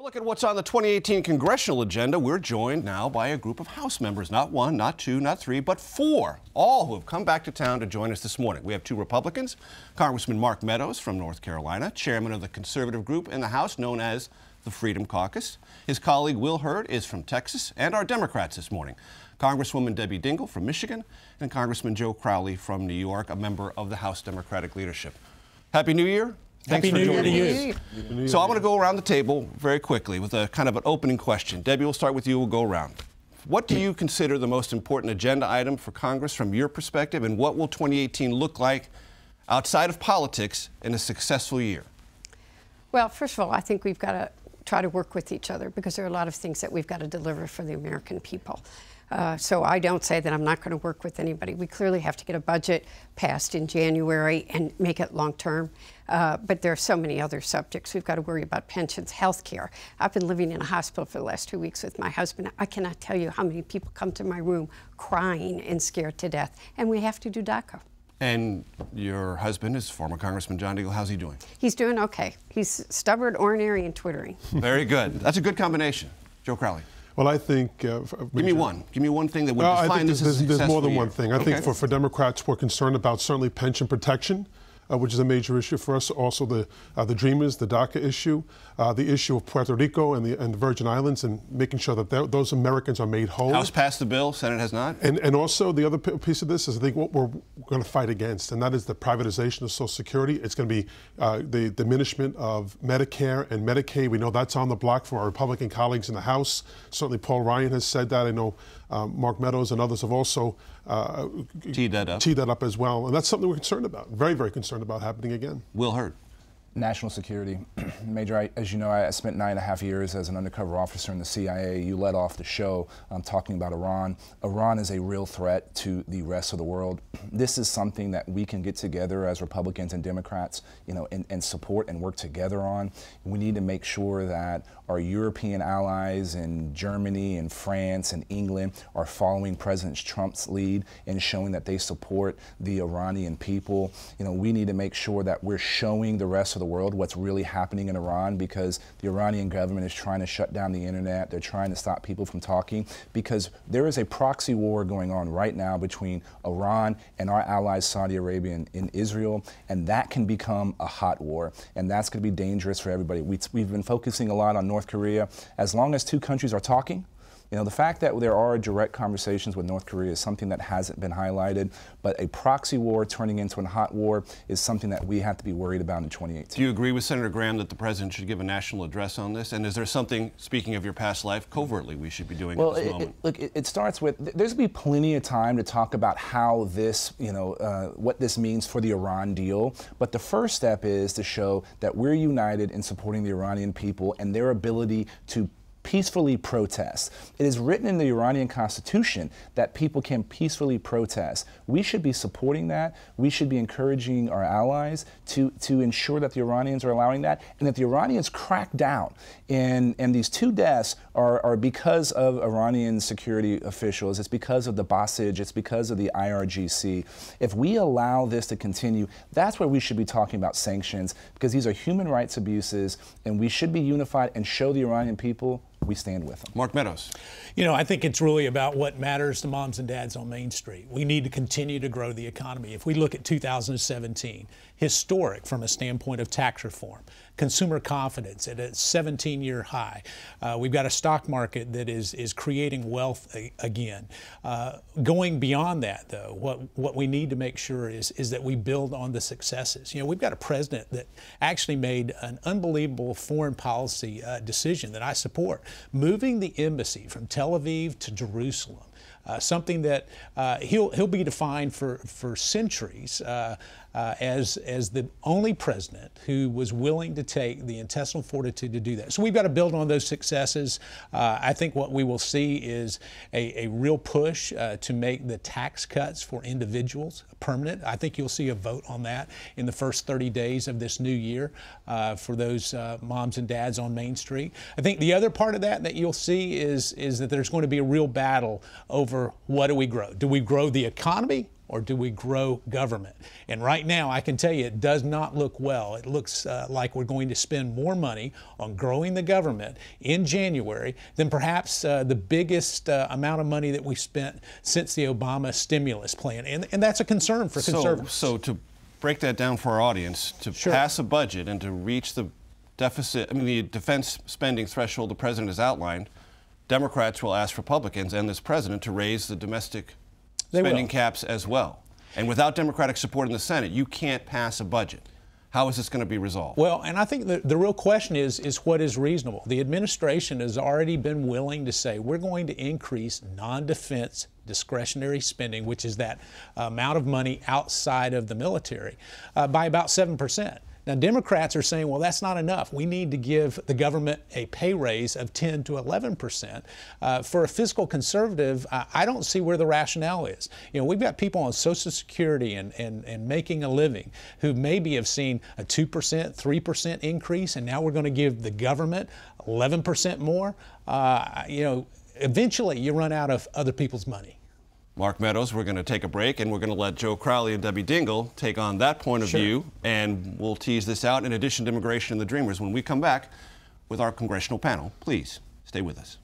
Look at what's on the 2018 congressional agenda. We're joined now by a group of House members, not one, not two, not three, but four, all who have come back to town to join us this morning. We have two Republicans, Congressman Mark Meadows from North Carolina, chairman of the conservative group in the House known as the Freedom Caucus. His colleague Will Hurd is from Texas, and our Democrats this morning, Congresswoman Debbie Dingell from Michigan and Congressman Joe Crowley from New York, a member of the House Democratic leadership. Happy New Year. Thanks for joining us. So I'm going to go around the table very quickly with a kind of an opening question. Debbie, we'll start with you. We'll go around. What do you consider the most important agenda item for Congress from your perspective, and what will 2018 look like outside of politics in a successful year? Well, first of all, I think we've got to try to work with each other because there are a lot of things that we've got to deliver for the American people. So I don't say that I'm not going to work with anybody. We clearly have to get a budget passed in January and make it long term. But there are so many other subjects. We've got to worry about pensions, health care. I've been living in a hospital for the last 2 weeks with my husband. I cannot tell you how many people come to my room crying and scared to death. And we have to do DACA. And your husband is former Congressman John Dingell. How's he doing? He's doing okay. He's stubborn, ornery, and twittering. Very good. That's a good combination. Joe Crowley. Well, I think... give me one. Give me one thing that would define this as a successful There's more than year. one thing. I think for Democrats, we're concerned about certainly pension protection, which is a major issue for us. Also the Dreamers, the DACA issue, the issue of Puerto Rico and the Virgin Islands, and making sure that those Americans are made whole. House passed the bill, Senate has not. And also the other piece of this is I think what we're going to fight against, and that is the privatization of Social Security. It's going to be the diminishment of Medicare and Medicaid. We know that's on the block from our Republican colleagues in the House. Certainly Paul Ryan has said that. I know Mark Meadows and others have also teed that up as well. And that's something we're concerned about, very, very concerned about happening again. Will Hurd. National security. Major, as you know, I spent 9.5 years as an undercover officer in the CIA. You led off the show talking about Iran. Iran is a real threat to the rest of the world. This is something that we can get together as Republicans and Democrats, and support and work together on. We need to make sure that our European allies in Germany and France and England are following President Trump's lead in showing that they support the Iranian people. We need to make sure that we're showing the rest of the world what's really happening in Iran, because the Iranian government is trying to shut down the internet. They're trying to stop people from talking, because there is a proxy war going on right now between Iran and our allies Saudi Arabia and Israel, and that can become a hot war, and that's going to be dangerous for everybody. We've been focusing a lot on North Korea. As long as two countries are talking, the fact that there are direct conversations with North Korea is something that hasn't been highlighted, but a proxy war turning into a hot war is something that we have to be worried about in 2018. Do you agree with Senator Graham that the president should give a national address on this? And is there something, speaking of your past life, covertly we should be doing at this moment? Look, it starts with, there's going to be plenty of time to talk about how this, what this means for the Iran deal. But the first step is to show that we're united in supporting the Iranian people and their ability to peacefully protest. It is written in the Iranian constitution that people can peacefully protest. We should be supporting that. We should be encouraging our allies to ensure that the Iranians are allowing that, and that the Iranians crack down. And these two deaths are because of Iranian security officials. It's because of the Basij. It's because of the IRGC. If we allow this to continue, that's where we should be talking about sanctions, because these are human rights abuses, and we should be unified and show the Iranian people we stand with them. Mark Meadows. I think it's really about what matters to moms and dads on Main Street. We need to continue to grow the economy. If we look at 2017, historic from a standpoint of tax reform, consumer confidence at a 17-year high. We've got a stock market that is creating wealth again. Going beyond that, though, what we need to make sure is that we build on the successes. We've got a president that actually made an unbelievable foreign policy decision that I support, moving the embassy from Tel Aviv to Jerusalem. Something that he'll be defined for centuries as the only president who was willing to take the intestinal fortitude to do that. So we've got to build on those successes. I think what we will see is a real push to make the tax cuts for individuals permanent. I think you'll see a vote on that in the first 30 days of this new year for those moms and dads on Main Street. I think the other part of that you'll see is that there's going to be a real battle over what do we grow? Do we grow the economy, or do we grow government? And right now, I can tell you it does not look well. It looks like we're going to spend more money on growing the government in January than perhaps the biggest amount of money that we've spent since the Obama stimulus plan. And that's a concern for conservatives. So to break that down for our audience, to pass a budget and to reach the deficit, the defense spending threshold the president has outlined, Democrats will ask Republicans and this president to raise the domestic spending caps as well. And without Democratic support in the Senate, you can't pass a budget. How is this going to be resolved? Well, and I think the real question is what is reasonable. The administration has already been willing to say we're going to increase non-defense discretionary spending, which is that amount of money outside of the military, by about 7%. Now, Democrats are saying, well, that's not enough. We need to give the government a pay raise of 10 to 11%. For a fiscal conservative, I don't see where the rationale is. We've got people on Social Security and making a living who maybe have seen a 2%, 3% increase, and now we're going to give the government 11% more. Eventually you run out of other people's money. Mark Meadows, we're going to take a break, and we're going to let Joe Crowley and Debbie Dingell take on that point of view, and we'll tease this out in addition to immigration and the Dreamers when we come back with our congressional panel. Please stay with us.